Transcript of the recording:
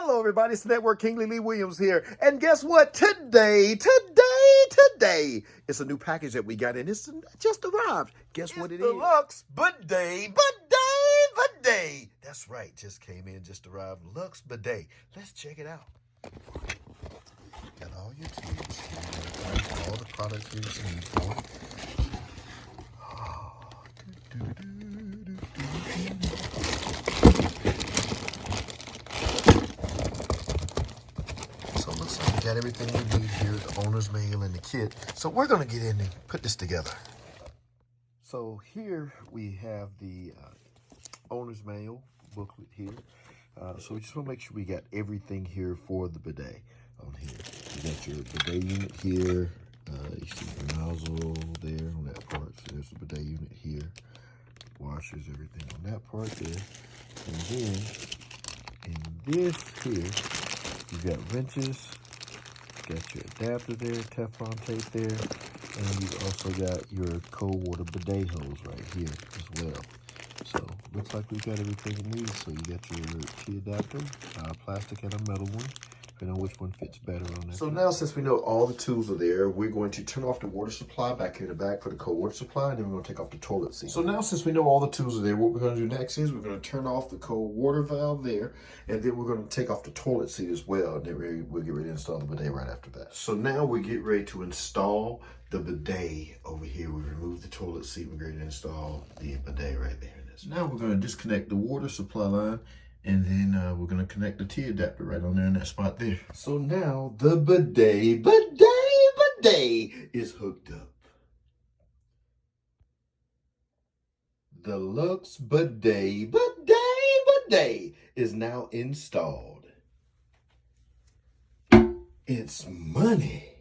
Hello, everybody. It's Network Kingly Lee Williams here. And guess what? Today, it's a new package that we got in. It's just arrived. Guess what it is? The Luxe Bidet. That's right. Just came in, just arrived. Luxe Bidet. Let's check it out. Got all your tubes here. All the products you need for it. So it looks like we got everything we need here, the owner's manual and the kit. So we're going to get in and put this together. So here we have the owner's manual booklet here. So we just want to make sure we got everything here for the bidet on here. You got your bidet unit here. You see the nozzle there on that part. So there's the bidet unit here. Washers, everything on that part there. And then in this here, you've got wrenches, got your adapter there, Teflon tape there, and you've also got your cold water bidet hose right here as well. So looks like we've got everything we need. So you got your T-adapter, plastic and a metal one. Depending on which one fits better on that. So now, since we know all the tools are there, we're going to turn off the water supply back here in the back for the cold water supply, and then we're going to take off the toilet seat. So now, since we know all the tools are there, what we're going to do next is we're going to turn off the cold water valve there, and then we're going to take off the toilet seat as well, and then we'll get ready to install the bidet right after that. So now we get ready to install the bidet over here. We remove the toilet seat, we're ready to install the bidet right there. Now we're going to disconnect the water supply line, and then we're going to connect the T-adapter right on there in that spot there. So now the bidet is hooked up. The Luxe Bidet is now installed. It's money.